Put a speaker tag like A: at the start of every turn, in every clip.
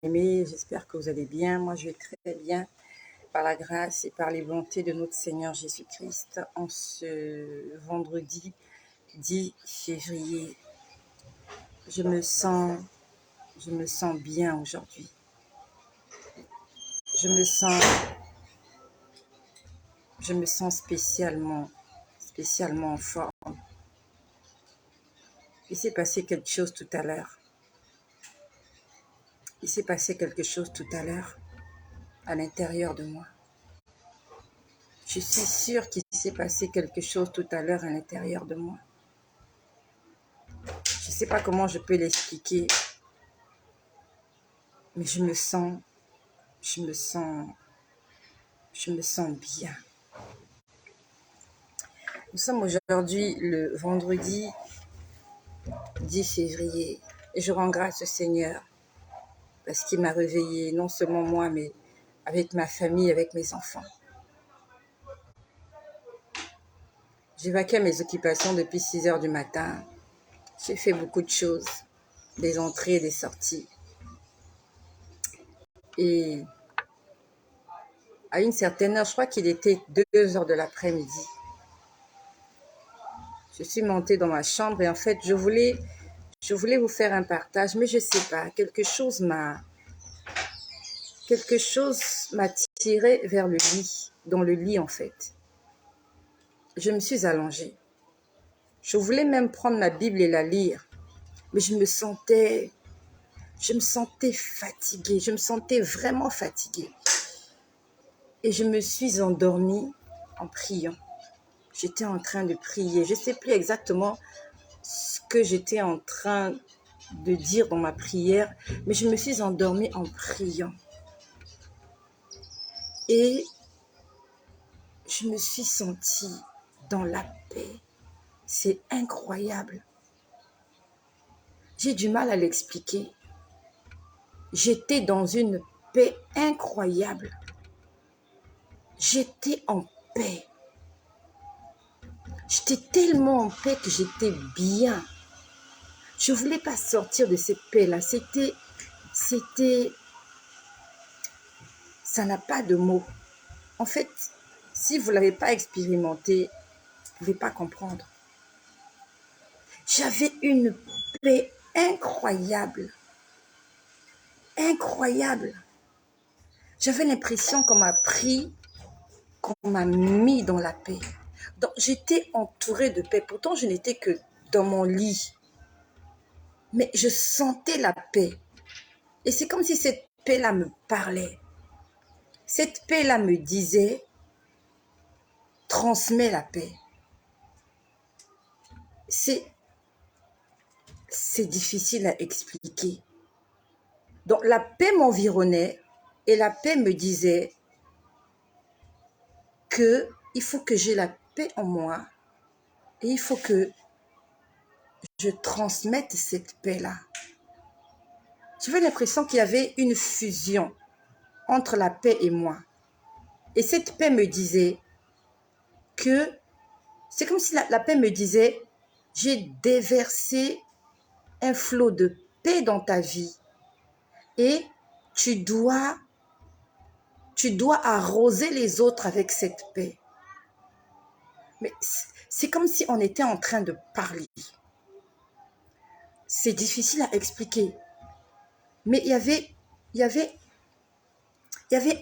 A: bien-aimés, j'espère que vous allez bien. Moi, je vais très bien par la grâce et par les bontés de notre Seigneur Jésus-Christ en ce vendredi 10 février. Je me sens bien aujourd'hui. Je me sens spécialement en forme. Il s'est passé quelque chose tout à l'heure. À l'intérieur de moi. Je suis sûre qu'il s'est passé quelque chose tout à l'heure à l'intérieur de moi. Je ne sais pas comment je peux l'expliquer, mais je me sens bien. Nous sommes aujourd'hui le vendredi 10 février et je rends grâce au Seigneur parce qu'il m'a réveillée, non seulement moi, mais avec ma famille, avec mes enfants. J'ai vaqué mes occupations depuis 6 heures du matin. J'ai fait beaucoup de choses, des entrées et des sorties. Et à une certaine heure, je crois qu'il était 2 heures de l'après-midi, je suis montée dans ma chambre et en fait, je voulais vous faire un partage, mais je ne sais pas, quelque chose m'a tiré vers le lit, dans le lit en fait. Je me suis allongée. Je voulais même prendre ma Bible et la lire, mais je me sentais fatiguée, je me sentais vraiment fatiguée. Et je me suis endormie en priant. J'étais en train de prier. Je ne sais plus exactement ce que j'étais en train de dire dans ma prière, mais je me suis endormie en priant. Et je me suis sentie dans la paix. C'est incroyable. J'ai du mal à l'expliquer. J'étais dans une paix incroyable. J'étais en paix. J'étais tellement en paix que j'étais bien. Je ne voulais pas sortir de cette paix-là. Ça n'a pas de mots. En fait, si vous ne l'avez pas expérimenté, vous ne pouvez pas comprendre. J'avais une paix incroyable. Incroyable. J'avais l'impression qu'on m'a pris, qu'on m'a mis dans la paix. Donc, j'étais entourée de paix. Pourtant, je n'étais que dans mon lit. Mais je sentais la paix. Et c'est comme si cette paix-là me parlait. Cette paix-là me disait, transmets la paix. C'est difficile à expliquer. Donc, la paix m'environnait et la paix me disait qu'il faut que j'ai la paix en moi et il faut que je transmette cette paix-là. J'avais l'impression qu'il y avait une fusion entre la paix et moi. Et cette paix me disait que, c'est comme si la paix me disait, j'ai déversé un flot de paix dans ta vie et tu dois arroser les autres avec cette paix. Mais c'est comme si on était en train de parler. C'est difficile à expliquer. Mais il y avait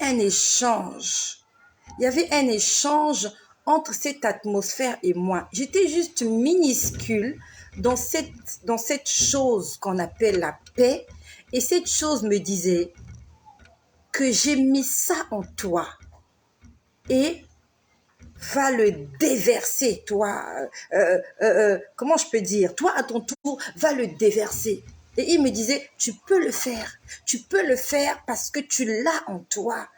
A: un échange. Il y avait un échange entre cette atmosphère et moi. J'étais juste minuscule dans cette chose qu'on appelle la paix. Et cette chose me disait que j'ai mis ça en toi. Et va le déverser, toi. Comment je peux dire? Toi, à ton tour, va le déverser. Et il me disait, tu peux le faire. Tu peux le faire parce que tu l'as en toi.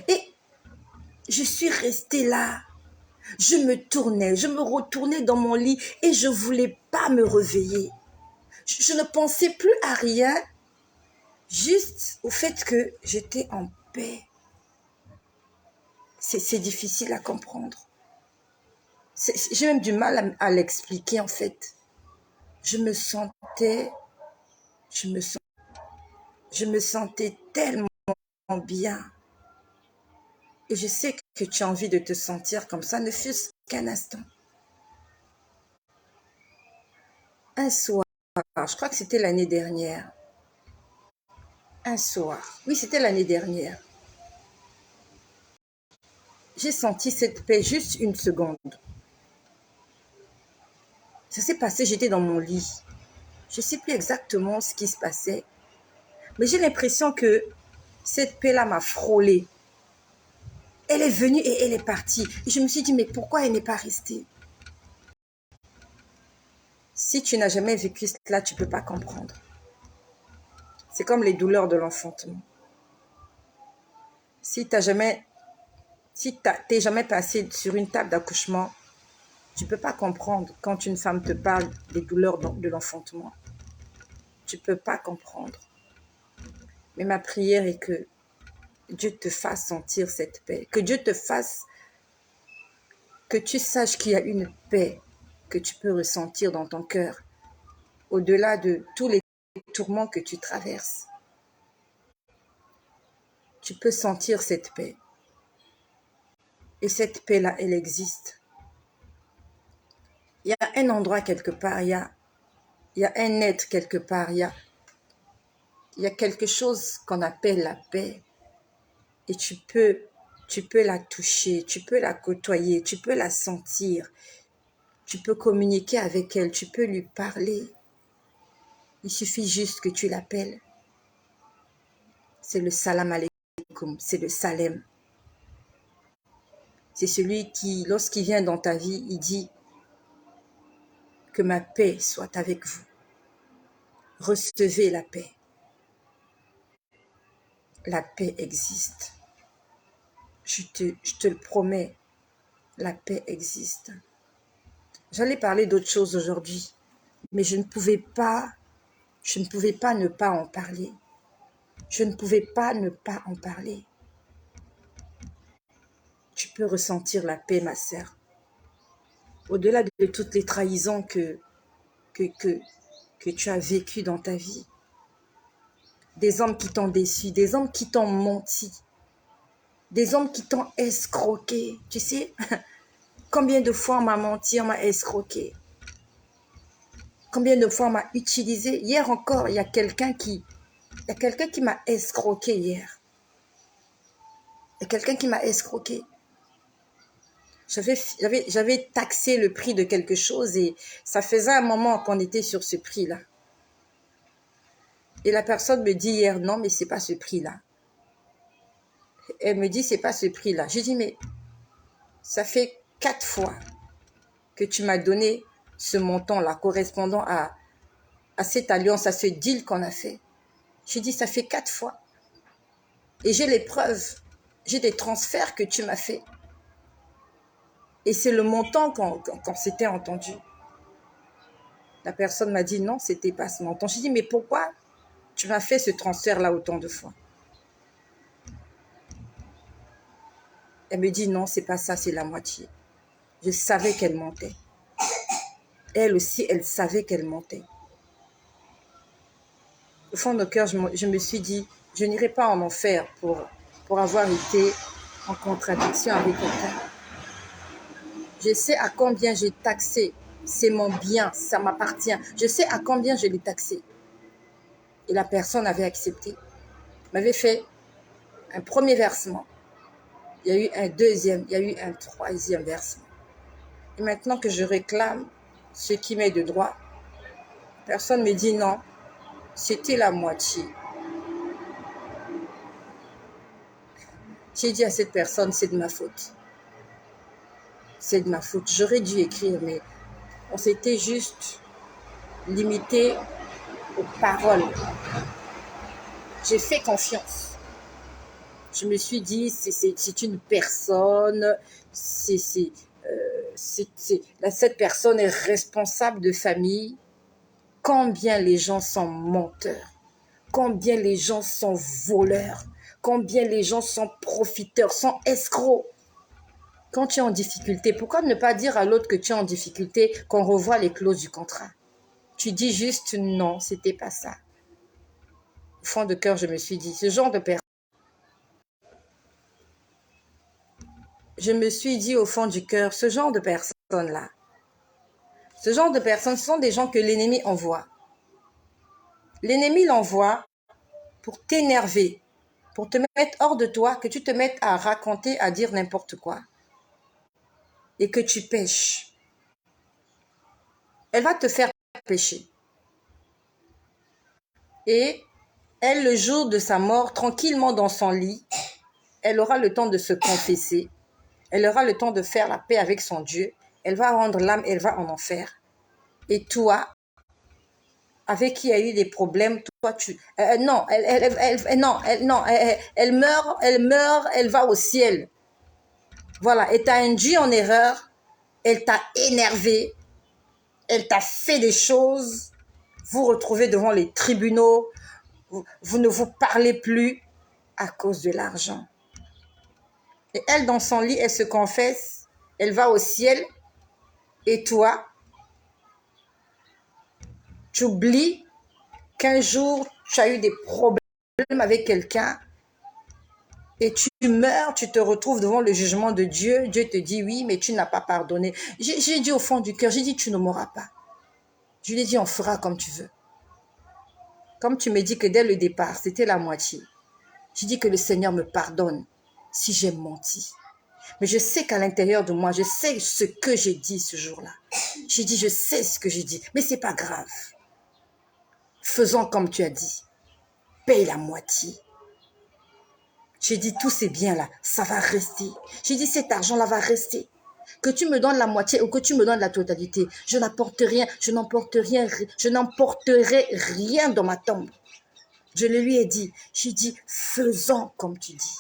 A: Et je suis restée là. Je me tournais, je me retournais dans mon lit et je ne voulais pas me réveiller. Je ne pensais plus à rien, juste au fait que j'étais en paix. C'est difficile à comprendre. J'ai même du mal à l'expliquer en fait. Je me sentais Je me sentais tellement bien. Et je sais que tu as envie de te sentir comme ça, ne fût-ce qu'un instant. Un soir, je crois que c'était l'année dernière. Un soir, oui, c'était l'année dernière. J'ai senti cette paix juste une seconde. Ça s'est passé, j'étais dans mon lit. Je ne sais plus exactement ce qui se passait, mais j'ai l'impression que cette paix-là m'a frôlée. Elle est venue et elle est partie. Et je me suis dit, mais pourquoi elle n'est pas restée? Si tu n'as jamais vécu cela, tu ne peux pas comprendre. C'est comme les douleurs de l'enfantement. Si tu n'es jamais passé sur une table d'accouchement, tu ne peux pas comprendre quand une femme te parle des douleurs de l'enfantement. Tu ne peux pas comprendre. Mais ma prière est que Dieu te fasse sentir cette paix. Que Dieu te fasse, que tu saches qu'il y a une paix que tu peux ressentir dans ton cœur, au-delà de tous les tourments que tu traverses. Tu peux sentir cette paix. Et cette paix-là, elle existe. Il y a un endroit quelque part, il y a un être quelque part, il y a quelque chose qu'on appelle la paix. Et tu peux la toucher, tu peux la côtoyer, tu peux la sentir. Tu peux communiquer avec elle, tu peux lui parler. Il suffit juste que tu l'appelles. C'est le salam alaikum, c'est le salem. C'est celui qui, lorsqu'il vient dans ta vie, il dit que ma paix soit avec vous. Recevez la paix. La paix existe. Je te le promets, la paix existe. J'allais parler d'autre chose aujourd'hui, mais je ne pouvais pas ne pas en parler. Je ne pouvais pas ne pas en parler. Tu peux ressentir la paix, ma sœur. Au-delà de toutes les trahisons que tu as vécues dans ta vie. Des hommes qui t'ont déçu, des hommes qui t'ont menti, des hommes qui t'ont escroqué. Tu sais, combien de fois on m'a menti, on m'a escroqué. Combien de fois on m'a utilisé. Hier encore, il y a quelqu'un qui m'a escroqué hier. Il y a quelqu'un qui m'a escroqué. J'avais taxé le prix de quelque chose et ça faisait un moment qu'on était sur ce prix-là. Et la personne me dit hier, non, mais c'est pas ce prix-là. Elle me dit, c'est pas ce prix-là. J'ai dit, mais ça fait 4 fois que tu m'as donné ce montant-là correspondant à cette alliance, à ce deal qu'on a fait. J'ai dit, ça fait 4 fois. Et j'ai les preuves. J'ai des transferts que tu m'as fait. Et c'est le montant qu'on s'était entendu. La personne m'a dit, non, c'était pas ce montant. J'ai dit, mais pourquoi tu m'as fait ce transfert-là autant de fois? Elle me dit, non, c'est pas ça, c'est la moitié. Je savais qu'elle mentait. Elle aussi, elle savait qu'elle mentait. Au fond de cœur, je me suis dit, je n'irai pas en enfer pour avoir été en contradiction avec quelqu'un. Je sais à combien j'ai taxé. C'est mon bien, ça m'appartient. Je sais à combien je l'ai taxé. Et la personne avait accepté. M'avait fait un premier versement. Il y a eu un deuxième, il y a eu un troisième versement. Et maintenant que je réclame ce qui m'est de droit, personne me dit non, c'était la moitié. J'ai dit à cette personne, c'est de ma faute. C'est de ma faute. J'aurais dû écrire, mais on s'était juste limité aux paroles. J'ai fait confiance. Je me suis dit, c'est une personne, cette personne est responsable de famille. Combien les gens sont menteurs, combien les gens sont voleurs, combien les gens sont profiteurs, sont escrocs. Quand tu es en difficulté, pourquoi ne pas dire à l'autre que tu es en difficulté, qu'on revoit les clauses du contrat? Tu dis juste non, c'était pas ça. au fond de cœur, je me suis dit, ce genre de personne, je me suis dit au fond du cœur, ce genre de personnes-là, ce genre de personnes, ce sont des gens que l'ennemi envoie. L'ennemi l'envoie pour t'énerver, pour te mettre hors de toi, que tu te mettes à raconter, à dire n'importe quoi et que tu pêches. Elle va te faire pécher. Et elle, le jour de sa mort, tranquillement dans son lit, elle aura le temps de se confesser. Elle aura le temps de faire la paix avec son Dieu. Elle va rendre l'âme, elle va en enfer. Et toi, avec qui il y a eu des problèmes, toi, tu... non, elle meurt, elle va au ciel. Voilà, et t'a induit en erreur, elle t'a énervé, elle t'a fait des choses, vous retrouvez devant les tribunaux, vous ne vous parlez plus à cause de l'argent. Et elle, dans son lit, elle se confesse, elle va au ciel, et toi, tu oublies qu'un jour, tu as eu des problèmes avec quelqu'un, et tu meurs, tu te retrouves devant le jugement de Dieu. Dieu te dit oui, mais tu n'as pas pardonné. J'ai dit au fond du cœur, j'ai dit tu ne mourras pas. Je lui ai dit on fera comme tu veux. Comme tu me dis que dès le départ, c'était la moitié. J'ai dit que le Seigneur me pardonne si j'ai menti. Mais je sais qu'à l'intérieur de moi, je sais ce que j'ai dit ce jour-là. J'ai dit, je sais ce que j'ai dit, mais c'est pas grave. Faisons comme tu as dit. Paye la moitié. J'ai dit, tous ces biens-là, ça va rester. J'ai dit, cet argent-là va rester. Que tu me donnes la moitié ou que tu me donnes la totalité, je n'apporte rien, je n'emporterai rien dans ma tombe. Je le lui ai dit. J'ai dit, faisons comme tu dis.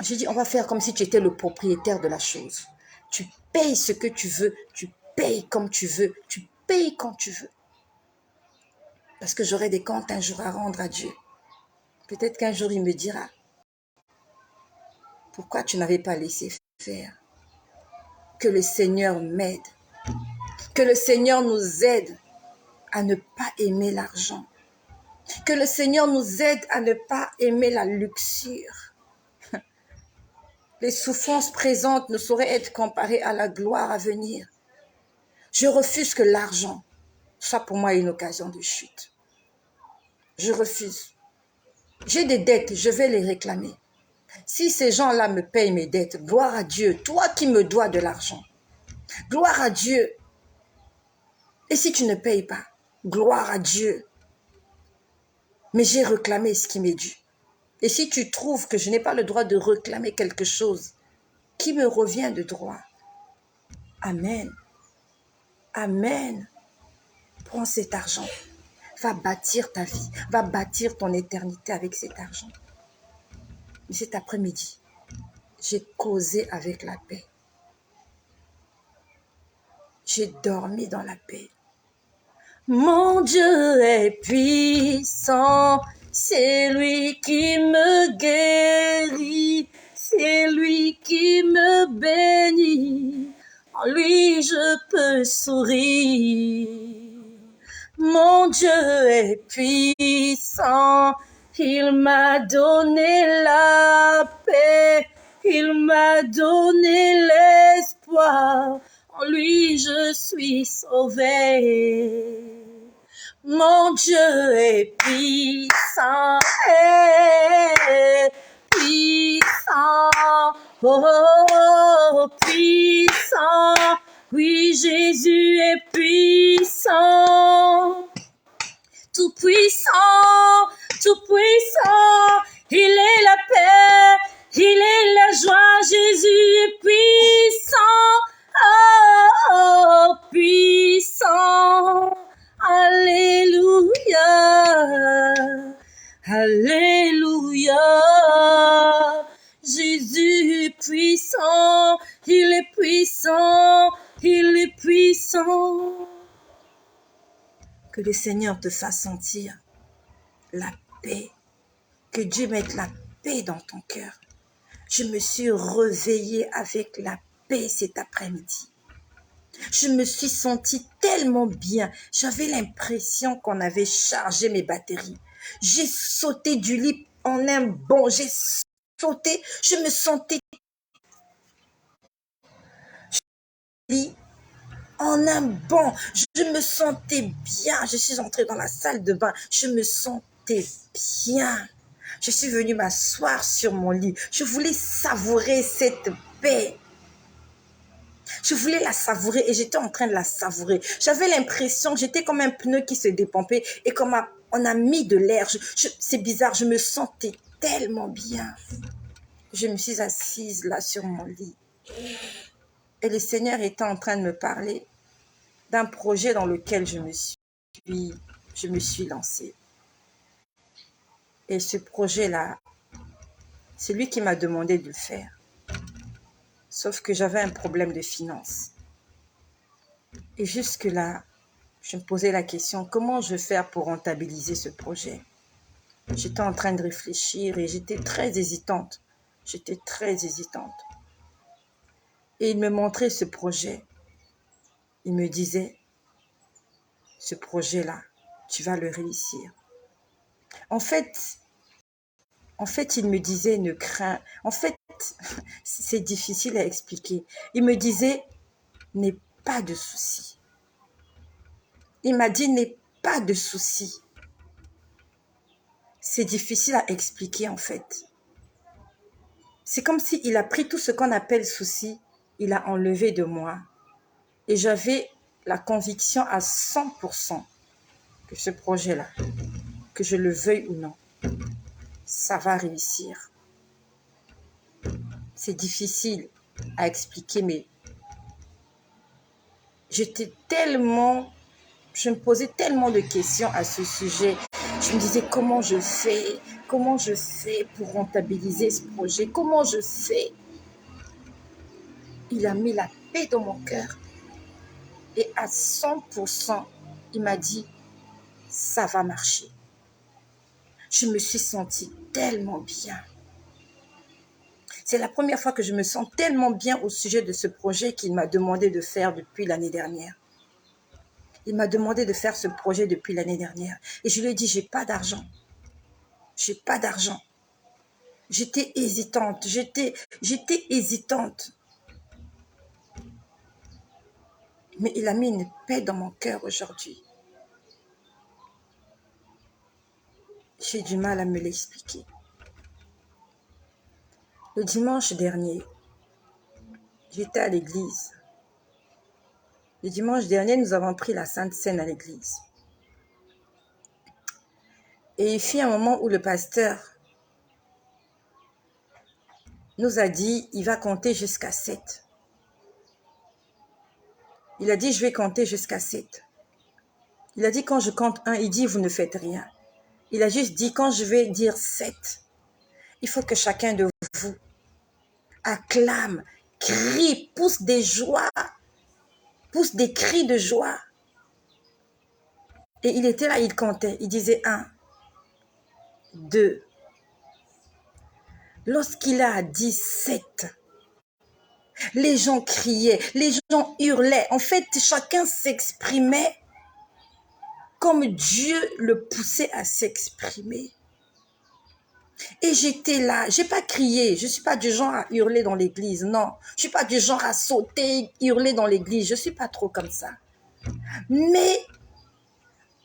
A: J'ai dit, on va faire comme si tu étais le propriétaire de la chose. Tu payes ce que tu veux, tu payes comme tu veux, tu payes quand tu veux. Parce que j'aurai des comptes un jour à rendre à Dieu. Peut-être qu'un jour il me dira, pourquoi tu n'avais pas laissé faire? Que le Seigneur m'aide. Que le Seigneur nous aide à ne pas aimer l'argent. Que le Seigneur nous aide à ne pas aimer la luxure. Les souffrances présentes ne sauraient être comparées à la gloire à venir. Je refuse que l'argent soit pour moi une occasion de chute. Je refuse. J'ai des dettes, je vais les réclamer. Si ces gens-là me payent mes dettes, gloire à Dieu, toi qui me dois de l'argent, gloire à Dieu. Et si tu ne payes pas, gloire à Dieu. Mais j'ai réclamé ce qui m'est dû. Et si tu trouves que je n'ai pas le droit de réclamer quelque chose qui me revient de droit, amen. Amen. Prends cet argent. Va bâtir ta vie. Va bâtir ton éternité avec cet argent. Mais cet après-midi, j'ai causé avec la paix. J'ai dormi dans la paix. Mon Dieu est puissant, c'est lui qui me guérit, c'est lui qui me bénit, en lui je peux sourire. Mon Dieu est puissant, il m'a donné la paix, il m'a donné l'espoir. En lui je suis sauvé. Mon Dieu est puissant, puissant, oh, puissant. Oui, Jésus est puissant, tout puissant, tout puissant. Il est la paix, il est la joie. Jésus est puissant. Oh, puissant, alléluia, alléluia, Jésus est puissant, il est puissant, il est puissant. Que le Seigneur te fasse sentir la paix, que Dieu mette la paix dans ton cœur. Je me suis réveillée avec la paix cet après-midi. Je me suis sentie tellement bien. J'avais l'impression qu'on avait chargé mes batteries. J'ai sauté du lit en un bond. J'ai sauté. Je me sentais en un bond. Je me sentais bien. Je suis entrée dans la salle de bain. Je me sentais bien. Je suis venue m'asseoir sur mon lit. Je voulais savourer cette paix. Je voulais la savourer et j'étais en train de la savourer. J'avais l'impression que j'étais comme un pneu qui se dépompait et comme on a mis de l'air. C'est bizarre, je me sentais tellement bien. Je me suis assise là sur mon lit et le Seigneur était en train de me parler d'un projet dans lequel je me suis lancée. Et ce projet-là, c'est lui qui m'a demandé de le faire. Sauf que j'avais un problème de finances. Et jusque-là, je me posais la question, comment je vais faire pour rentabiliser ce projet? J'étais en train de réfléchir et j'étais très hésitante. J'étais très hésitante. Et il me montrait ce projet. Il me disait, ce projet-là, tu vas le réussir. En fait, il me disait, ne crains. En fait, c'est difficile à expliquer. Il me disait, n'aie pas de soucis. Il m'a dit, n'aie pas de soucis. C'est difficile à expliquer en fait. C'est comme s'il a pris tout ce qu'on appelle souci, il a enlevé de moi. Et j'avais la conviction à 100% que ce projet-là, que je le veuille ou non, ça va réussir. C'est difficile à expliquer, mais je me posais tellement de questions à ce sujet. Je me disais comment je fais pour rentabiliser ce projet, comment je fais. Il a mis la paix dans mon cœur et à 100%, il m'a dit, ça va marcher. Je me suis sentie tellement bien. C'est la première fois que je me sens tellement bien au sujet de ce projet qu'il m'a demandé de faire depuis l'année dernière. Il m'a demandé de faire ce projet depuis l'année dernière. Et je lui ai dit, j'ai pas d'argent. J'ai pas d'argent. J'étais hésitante. J'étais hésitante. Mais il a mis une paix dans mon cœur aujourd'hui. J'ai du mal à me l'expliquer. Le dimanche dernier, j'étais à l'église. Le dimanche dernier, nous avons pris la Sainte Seine à l'église. Et il fut un moment où le pasteur nous a dit, il va compter jusqu'à 7. Il a dit, je vais compter jusqu'à 7. Il a dit, quand je compte 1, il dit, vous ne faites rien. Il a juste dit, quand je vais dire 7, il faut que chacun de vous acclame, crie, pousse des joies, pousse des cris de joie. Et il était là, il comptait. Il disait 1, 2. Lorsqu'il a dit 7, les gens criaient, les gens hurlaient. En fait, chacun s'exprimait comme Dieu le poussait à s'exprimer. Et j'étais là, j'ai pas crié, je suis pas du genre à hurler dans l'église, non. Je suis pas du genre à sauter, hurler dans l'église, je suis pas trop comme ça. Mais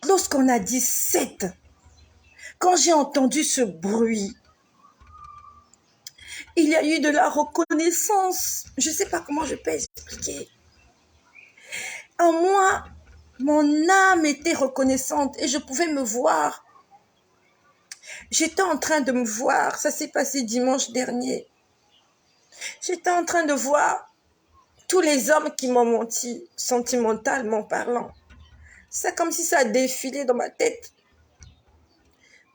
A: lorsqu'on a dit 7, quand j'ai entendu ce bruit, il y a eu de la reconnaissance. Je sais pas comment je peux expliquer. En moi, mon âme était reconnaissante et je pouvais me voir. J'étais en train de me voir, ça s'est passé dimanche dernier. J'étais en train de voir tous les hommes qui m'ont menti, sentimentalement parlant. C'est comme si ça a défilé dans ma tête.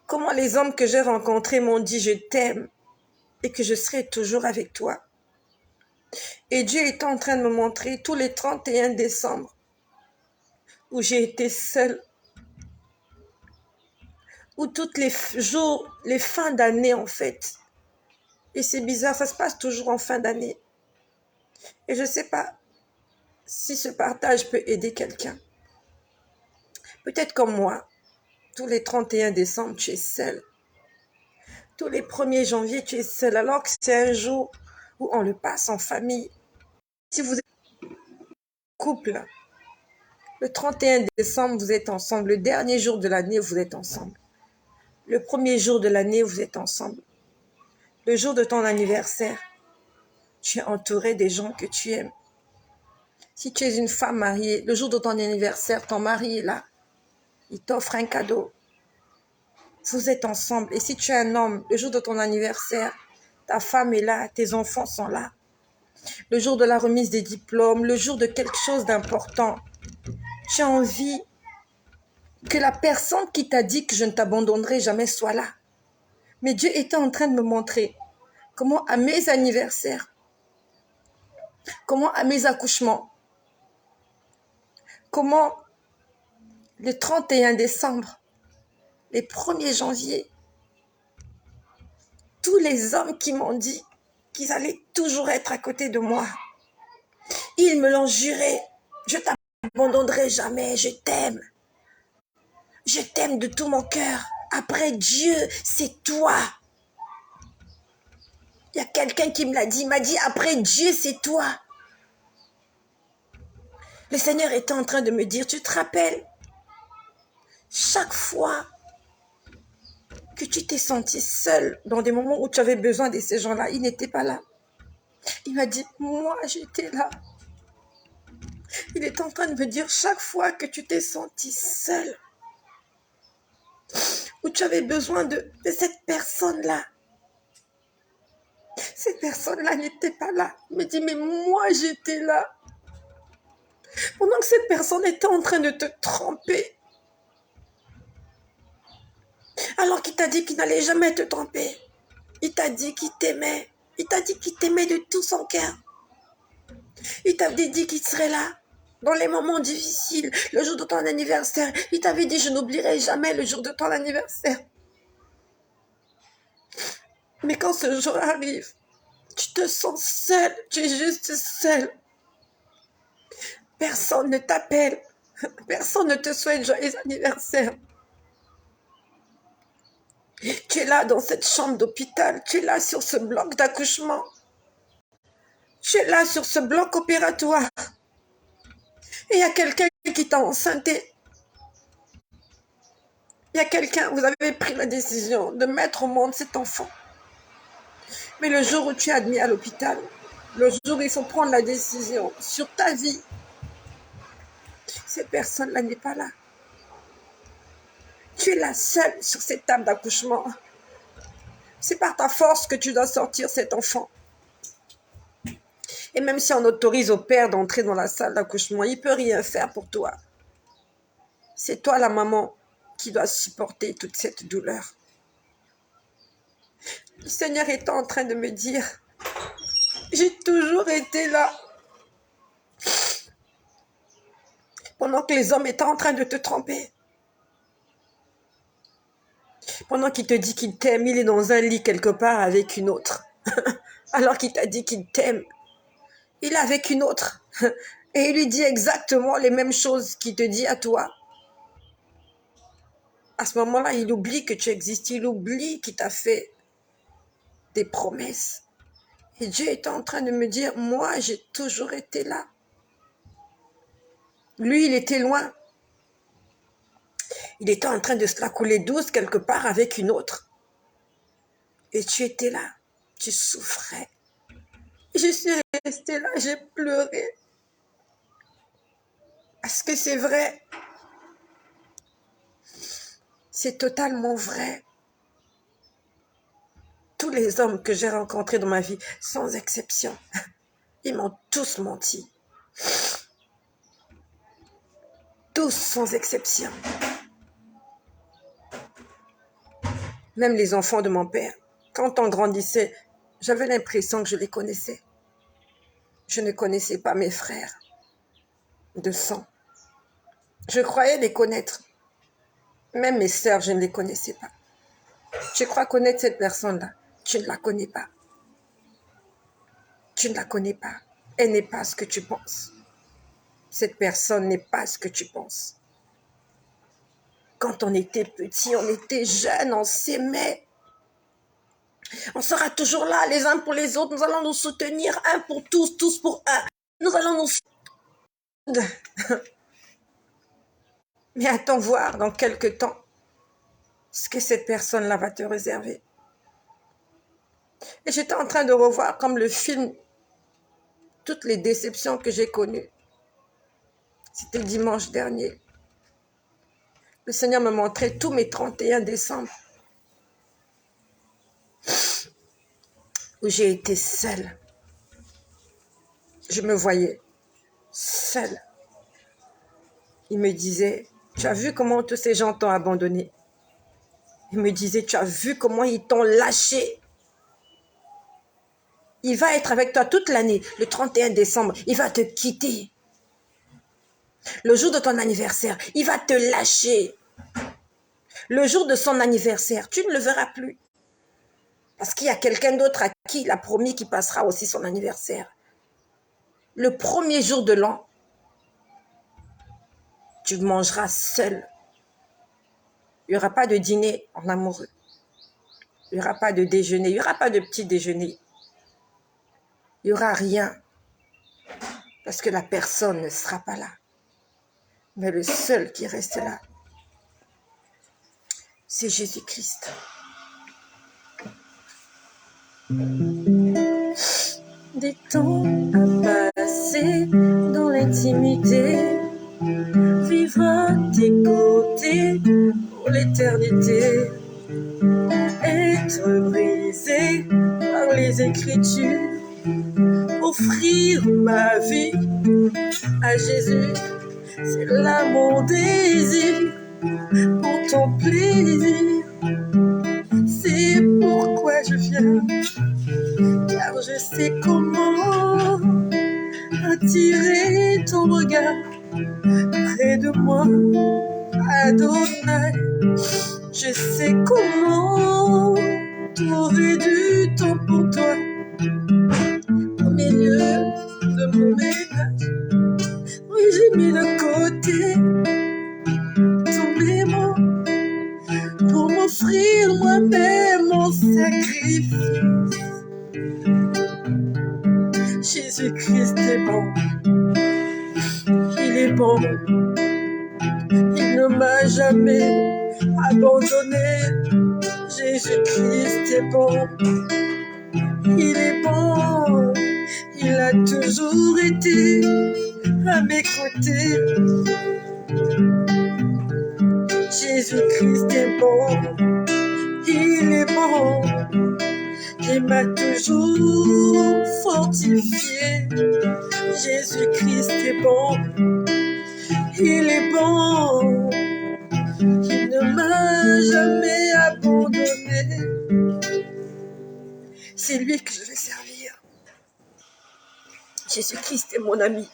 A: Comment les hommes que j'ai rencontrés m'ont dit je t'aime et que je serai toujours avec toi. Et Dieu était en train de me montrer tous les 31 décembre où j'ai été seule, où toutes les jours, les fins d'année en fait. Et c'est bizarre, ça se passe toujours en fin d'année. Et je sais pas, Si ce partage peut aider quelqu'un, peut-être comme moi, tous les 31 décembre, tu es seul. Tous les 1er janvier, tu es seul, alors que c'est un jour où on le passe en famille. Si vous êtes couple, le 31 décembre, vous êtes ensemble. Le dernier jour de l'année, vous êtes ensemble. Le 1er jour de l'année, vous êtes ensemble. Le jour de ton anniversaire, tu es entouré des gens que tu aimes. Si tu es une femme mariée, le jour de ton anniversaire, ton mari est là. Il t'offre un cadeau. Vous êtes ensemble. Et si tu es un homme, le jour de ton anniversaire, ta femme est là, tes enfants sont là. Le jour de la remise des diplômes, le jour de quelque chose d'important, tu as envie que la personne qui t'a dit que je ne t'abandonnerai jamais soit là. Mais Dieu était en train de me montrer comment à mes anniversaires, comment à mes accouchements, comment le 31 décembre, les 1er janvier, tous les hommes qui m'ont dit qu'ils allaient toujours être à côté de moi, ils me l'ont juré. Je t'abandonnerai jamais, je t'aime. Je t'aime de tout mon cœur. Après Dieu, c'est toi. Il y a quelqu'un qui me l'a dit, il m'a dit, après Dieu, c'est toi. Le Seigneur était en train de me dire, tu te rappelles, chaque fois que tu t'es senti seul dans des moments où tu avais besoin de ces gens-là, ils n'étaient pas là. Il m'a dit, moi, j'étais là. Il est en train de me dire, chaque fois que tu t'es senti seul, où tu avais besoin de cette personne-là, cette personne-là n'était pas là. Il me dit, mais moi, j'étais là. Pendant que cette personne était en train de te tromper, alors qu'il t'a dit qu'il n'allait jamais te tromper. Il t'a dit qu'il t'aimait. Il t'a dit qu'il t'aimait de tout son cœur. Il t'avait dit qu'il serait là dans les moments difficiles, le jour de ton anniversaire. Il t'avait dit, je n'oublierai jamais le jour de ton anniversaire. Mais quand ce jour arrive, tu te sens seul, tu es juste seul. Personne ne t'appelle, personne ne te souhaite joyeux anniversaire. Tu es là dans cette chambre d'hôpital, tu es là sur ce bloc d'accouchement. Tu es là sur ce bloc opératoire. Et il y a quelqu'un qui t'a enceinté. Il y a quelqu'un, vous avez pris la décision de mettre au monde cet enfant. Mais le jour où tu es admis à l'hôpital, le jour où il faut prendre la décision sur ta vie, cette personne-là n'est pas là. Tu es la seule sur cette table d'accouchement. C'est par ta force que tu dois sortir cet enfant. Et même si on autorise au père d'entrer dans la salle d'accouchement, il ne peut rien faire pour toi. C'est toi la maman qui doit supporter toute cette douleur. Le Seigneur est en train de me dire, j'ai toujours été là. Pendant que les hommes étaient en train de te tromper. Pendant qu'il te dit qu'il t'aime, il est dans un lit quelque part avec une autre. Alors qu'il t'a dit qu'il t'aime, il est avec une autre. Et il lui dit exactement les mêmes choses qu'il te dit à toi. À ce moment-là, il oublie que tu existes. Il oublie qu'il t'a fait des promesses. Et Dieu est en train de me dire, moi, j'ai toujours été là. Lui, il était loin. Il était en train de se la couler douce quelque part avec une autre. Et tu étais là. Tu souffrais. Je suis restée là, j'ai pleuré. Parce que c'est vrai. C'est totalement vrai. Tous les hommes que j'ai rencontrés dans ma vie, sans exception, ils m'ont tous menti. Tous sans exception. Même les enfants de mon père. Quand on grandissait, j'avais l'impression que je les connaissais. Je ne connaissais pas mes frères de sang. Je croyais les connaître. Même mes sœurs, je ne les connaissais pas. Je crois connaître cette personne-là. Tu ne la connais pas. Tu ne la connais pas. Elle n'est pas ce que tu penses. Cette personne n'est pas ce que tu penses. Quand on était petit, on était jeunes, on s'aimait. On sera toujours là, les uns pour les autres. Nous allons nous soutenir, un pour tous, tous pour un. Nous allons nous... Mais attends voir dans quelques temps ce que cette personne-là va te réserver. Et j'étais en train de revoir comme le film toutes les déceptions que j'ai connues. C'était dimanche dernier. Le Seigneur me montrait tous mes 31 décembre où j'ai été seule. Je me voyais seule. Il me disait, tu as vu comment tous ces gens t'ont abandonné? Il me disait, tu as vu comment ils t'ont lâché? Il va être avec toi toute l'année. Le 31 décembre, il va te quitter. Le jour de ton anniversaire, il va te lâcher. Le jour de son anniversaire, tu ne le verras plus. Parce qu'il y a quelqu'un d'autre à qui il a promis qu'il passera aussi son anniversaire. Le premier jour de l'an, tu mangeras seul. Il n'y aura pas de dîner en amoureux. Il n'y aura pas de déjeuner. Il n'y aura pas de petit déjeuner. Il n'y aura rien. Parce que la personne ne sera pas là. Mais le seul qui reste là, c'est Jésus-Christ. Des temps à passer dans l'intimité, vivre à tes côtés pour l'éternité, être brisé par les Écritures, offrir ma vie à Jésus, c'est là mon désir pour ton plaisir, c'est pourquoi je viens, car je sais comment attirer ton regard près de moi, Adonai. Je sais comment trouver du temps pour toi au milieu de mon ménage. Oui, j'ai mis de côté ton aimant pour m'offrir moi-même mon sacrifice. Jésus-Christ est bon, il est bon, il ne m'a jamais abandonné. Jésus-Christ est bon, il est bon, il a toujours été à mes côtés. Jésus-Christ est bon, il est bon, il m'a toujours fortifié. Jésus-Christ est bon, il est bon, il ne m'a jamais abandonné. C'est lui que je vais servir. Jésus-Christ est mon ami.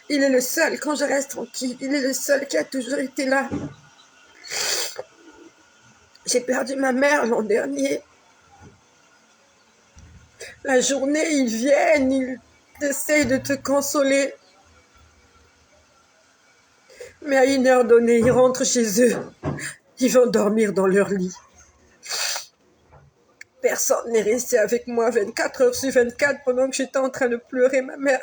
A: Il est le seul, quand je reste tranquille, il est le seul qui a toujours été là. J'ai perdu ma mère l'an dernier. La journée, ils viennent, ils essayent de te consoler. Mais à une heure donnée, ils rentrent chez eux. Ils vont dormir dans leur lit. Personne n'est resté avec moi 24 heures sur 24 pendant que j'étais en train de pleurer ma mère.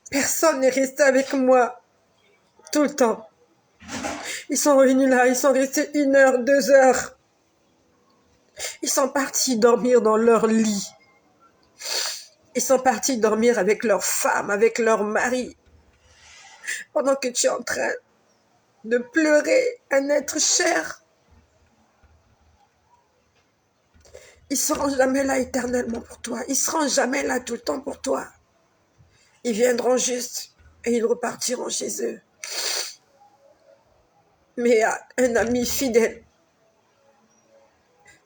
A: Personne n'est resté avec moi tout le temps. Ils sont revenus là, ils sont restés 1 heure, 2 heures. Ils sont partis dormir dans leur lit. Ils sont partis dormir avec leur femme, avec leur mari. Pendant que tu es en train de pleurer un être cher. Ils ne seront jamais là éternellement pour toi. Ils ne seront jamais là tout le temps pour toi. Ils viendront juste et ils repartiront chez eux. Mais un ami fidèle.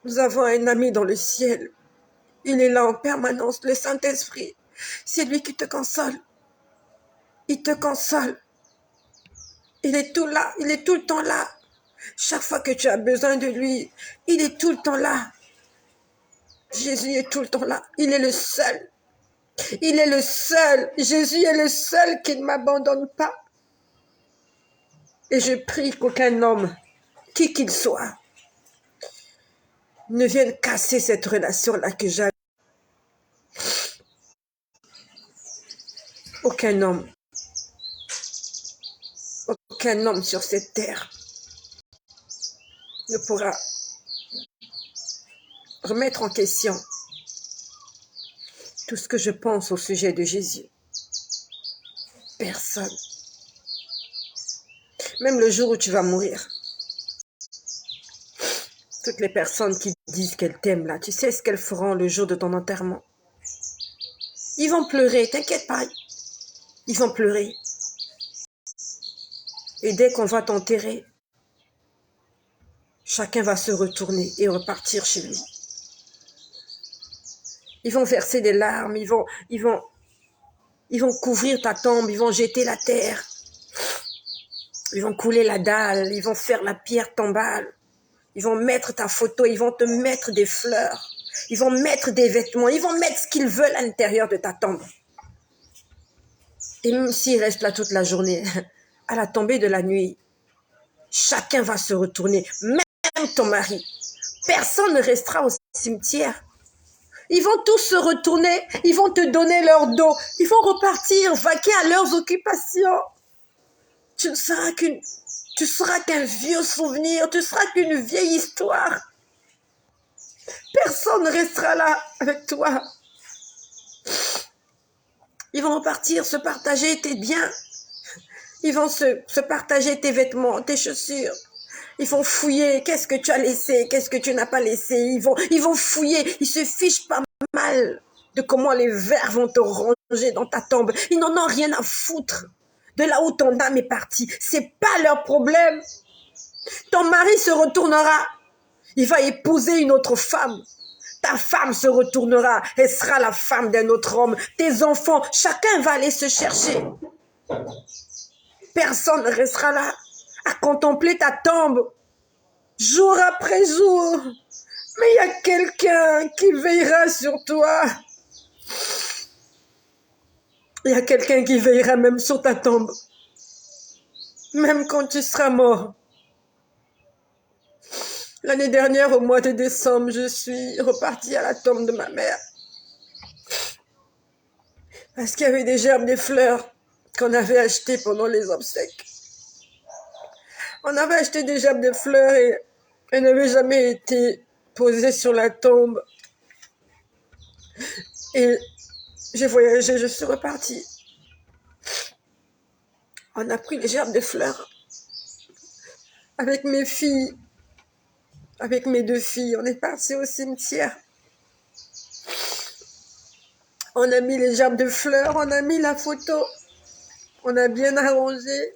A: Nous avons un ami dans le ciel. Il est là en permanence, le Saint-Esprit. C'est lui qui te console. Il te console. Il est tout là, il est tout le temps là. Chaque fois que tu as besoin de lui, il est tout le temps là. Jésus est tout le temps là. Il est le seul. Il est le seul, Jésus est le seul qui ne m'abandonne pas. Et je prie qu'aucun homme, qui qu'il soit, ne vienne casser cette relation-là que j'ai. Aucun homme sur cette terre ne pourra remettre en question tout ce que je pense au sujet de Jésus. Personne. Même le jour où tu vas mourir, toutes les personnes qui disent qu'elles t'aiment là, tu sais ce qu'elles feront le jour de ton enterrement. Ils vont pleurer, t'inquiète pas. Ils vont pleurer. Et dès qu'on va t'enterrer, chacun va se retourner et repartir chez lui. Ils vont verser des larmes, ils vont couvrir ta tombe, ils vont jeter la terre. Ils vont couler la dalle, ils vont faire la pierre tombale. Ils vont mettre ta photo, ils vont te mettre des fleurs. Ils vont mettre des vêtements, ils vont mettre ce qu'ils veulent à l'intérieur de ta tombe. Et même s'ils restent là toute la journée, à la tombée de la nuit, chacun va se retourner, même ton mari. Personne ne restera au cimetière. Ils vont tous se retourner, ils vont te donner leur dos, ils vont repartir, vaquer à leurs occupations. Tu ne seras qu'un vieux souvenir, tu seras qu'une vieille histoire. Personne ne restera là avec toi. Ils vont repartir, se partager tes biens. Ils vont se partager tes vêtements, tes chaussures. Ils vont fouiller, qu'est-ce que tu as laissé, qu'est-ce que tu n'as pas laissé. Ils vont fouiller, ils se fichent pas mal de comment les vers vont te ranger dans ta tombe. Ils n'en ont rien à foutre de là où ton âme est partie. C'est pas leur problème. Ton mari se retournera. Il va épouser une autre femme. Ta femme se retournera. Elle sera la femme d'un autre homme. Tes enfants, chacun va aller se chercher. Personne ne restera là à contempler ta tombe jour après jour. Mais il y a quelqu'un qui veillera sur toi. Il y a quelqu'un qui veillera même sur ta tombe. Même quand tu seras mort. L'année dernière, au mois de décembre, je suis repartie à la tombe de ma mère. Parce qu'il y avait des gerbes de fleurs qu'on avait achetées pendant les obsèques. On avait acheté des gerbes de fleurs et elles n'avaient jamais été posées sur la tombe. Et j'ai voyagé, je suis repartie. On a pris les gerbes de fleurs avec mes filles, avec mes 2 filles. On est parti au cimetière. On a mis les gerbes de fleurs, on a mis la photo. On a bien arrangé.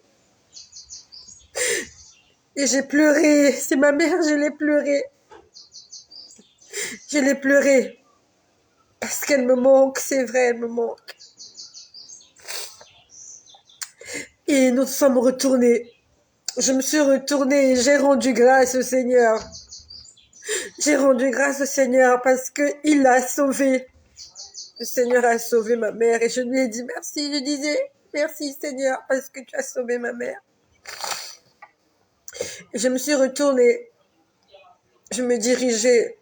A: Et j'ai pleuré. C'est ma mère, je l'ai pleuré. Je l'ai pleuré. Parce qu'elle me manque, c'est vrai, elle me manque. Et nous sommes retournés. Je me suis retournée et j'ai rendu grâce au Seigneur. J'ai rendu grâce au Seigneur parce qu'il l'a sauvée. Le Seigneur a sauvé ma mère et je lui ai dit merci. Je disais merci Seigneur parce que tu as sauvé ma mère. Et je me suis retournée. Je me dirigeais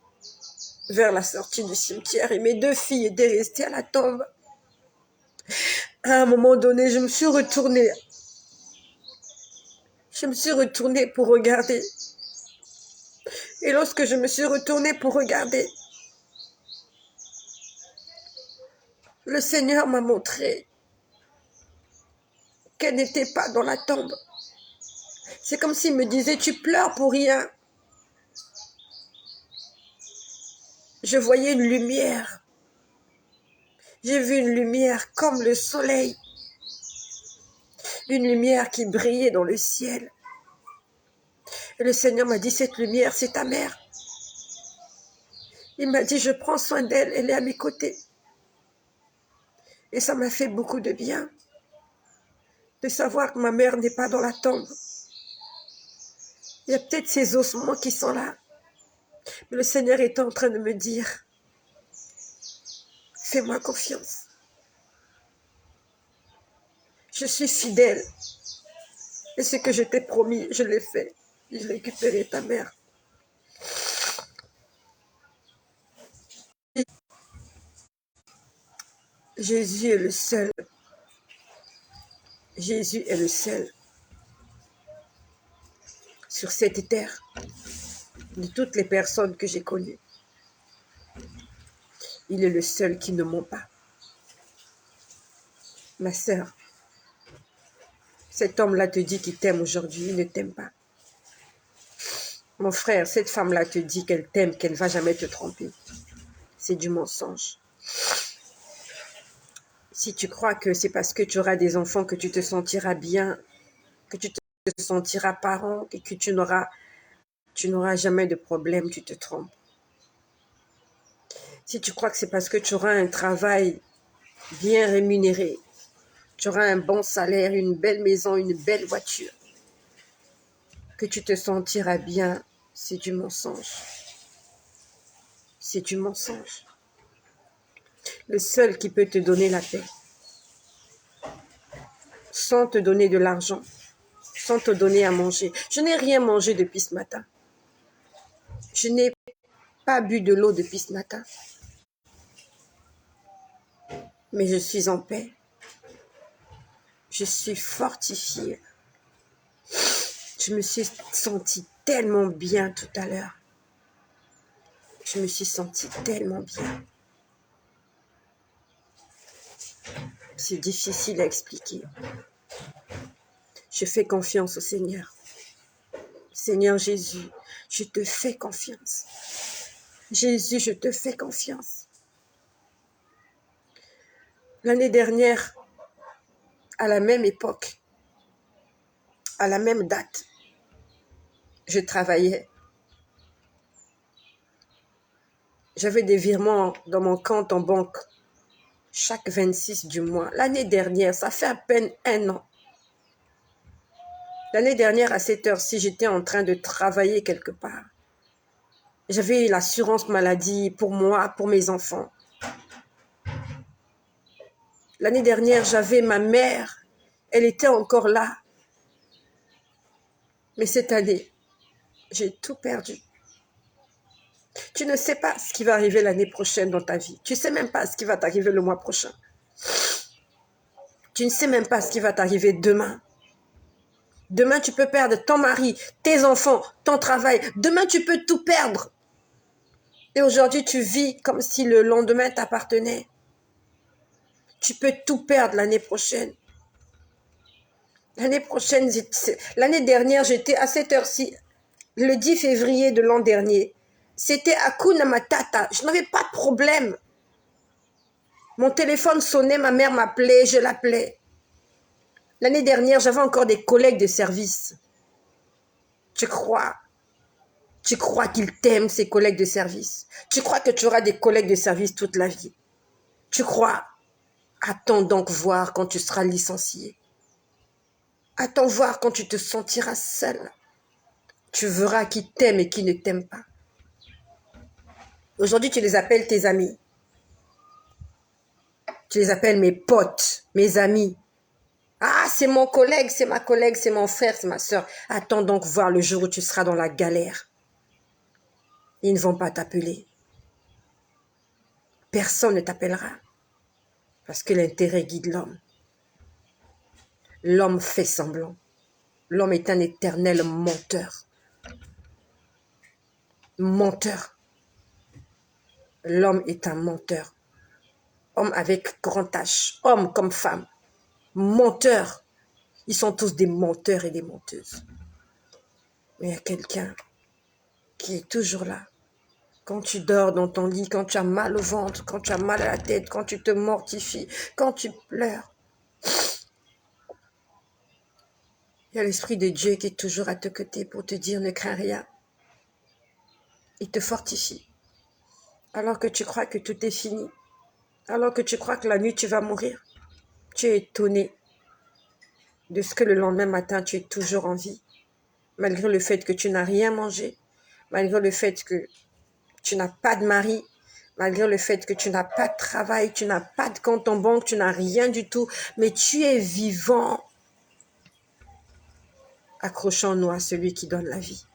A: vers la sortie du cimetière et mes 2 filles étaient restées à la tombe. À un moment donné, je me suis retournée. Je me suis retournée pour regarder. Et lorsque je me suis retournée pour regarder, le Seigneur m'a montré qu'elle n'était pas dans la tombe. C'est comme s'il me disait, tu pleures pour rien. Je voyais une lumière. J'ai vu une lumière comme le soleil. Une lumière qui brillait dans le ciel. Et le Seigneur m'a dit, cette lumière, c'est ta mère. Il m'a dit, je prends soin d'elle, elle est à mes côtés. Et ça m'a fait beaucoup de bien de savoir que ma mère n'est pas dans la tombe. Il y a peut-être ces ossements qui sont là. Mais le Seigneur est en train de me dire, fais-moi confiance. Je suis fidèle. Et ce que je t'ai promis, je l'ai fait. J'ai récupéré ta mère. Jésus est le seul. Jésus est le seul sur cette terre de toutes les personnes que j'ai connues. Il est le seul qui ne ment pas. Ma sœur, cet homme-là te dit qu'il t'aime aujourd'hui, il ne t'aime pas. Mon frère, cette femme-là te dit qu'elle t'aime, qu'elle ne va jamais te tromper. C'est du mensonge. Si tu crois que c'est parce que tu auras des enfants que tu te sentiras bien, que tu te sentiras parent et que tu n'auras jamais de problème, tu te trompes. Si tu crois que c'est parce que tu auras un travail bien rémunéré, tu auras un bon salaire, une belle maison, une belle voiture, que tu te sentiras bien, c'est du mensonge. C'est du mensonge. Le seul qui peut te donner la paix, sans te donner de l'argent, sans te donner à manger. Je n'ai rien mangé depuis ce matin. Je n'ai pas bu de l'eau depuis ce matin. Mais je suis en paix. Je suis fortifiée. Je me suis sentie tellement bien tout à l'heure. Je me suis sentie tellement bien. C'est difficile à expliquer. Je fais confiance au Seigneur. Seigneur Jésus, je te fais confiance. Jésus, je te fais confiance. L'année dernière, à la même époque, à la même date, je travaillais. J'avais des virements dans mon compte en banque chaque 26 du mois. L'année dernière, ça fait à peine 1 an. L'année dernière, à cette heure-ci, j'étais en train de travailler quelque part. J'avais l'assurance maladie pour moi, pour mes enfants. L'année dernière, j'avais ma mère. Elle était encore là. Mais cette année, j'ai tout perdu. Tu ne sais pas ce qui va arriver l'année prochaine dans ta vie. Tu ne sais même pas ce qui va t'arriver le mois prochain. Tu ne sais même pas ce qui va t'arriver demain. Demain, tu peux perdre ton mari, tes enfants, ton travail. Demain, tu peux tout perdre. Et aujourd'hui, tu vis comme si le lendemain t'appartenait. Tu peux tout perdre l'année prochaine. L'année prochaine, l'année dernière, j'étais à cette heure-ci, le 10 février de l'an dernier. C'était Hakuna Matata. Je n'avais pas de problème. Mon téléphone sonnait, ma mère m'appelait, je l'appelais. L'année dernière, j'avais encore des collègues de service. Tu crois qu'ils t'aiment, ces collègues de service. Tu crois que tu auras des collègues de service toute la vie. Tu crois. Attends donc voir quand tu seras licencié. Attends voir quand tu te sentiras seul. Tu verras qui t'aime et qui ne t'aime pas. Aujourd'hui, tu les appelles tes amis. Tu les appelles mes potes, mes amis. Ah, c'est mon collègue, c'est ma collègue, c'est mon frère, c'est ma soeur. Attends donc voir le jour où tu seras dans la galère. Ils ne vont pas t'appeler. Personne ne t'appellera. Parce que l'intérêt guide l'homme. L'homme fait semblant. L'homme est un éternel menteur. Menteur. L'homme est un menteur. Homme avec grand H. Homme comme femme. Menteur. Ils sont tous des menteurs et des menteuses. Mais il y a quelqu'un qui est toujours là. Quand tu dors dans ton lit, quand tu as mal au ventre, quand tu as mal à la tête, quand tu te mortifies, quand tu pleures. Il y a l'Esprit de Dieu qui est toujours à tes côtés pour te dire ne crains rien. Il te fortifie. Alors que tu crois que tout est fini. Alors que tu crois que la nuit tu vas mourir. Tu es étonné de ce que le lendemain matin tu es toujours en vie. Malgré le fait que tu n'as rien mangé. Malgré le fait que tu n'as pas de mari.
B: malgré le fait que tu n'as pas de travail, tu n'as pas de compte en banque, tu n'as rien du tout, mais tu es vivant. Accrochons-nous à celui qui donne la vie.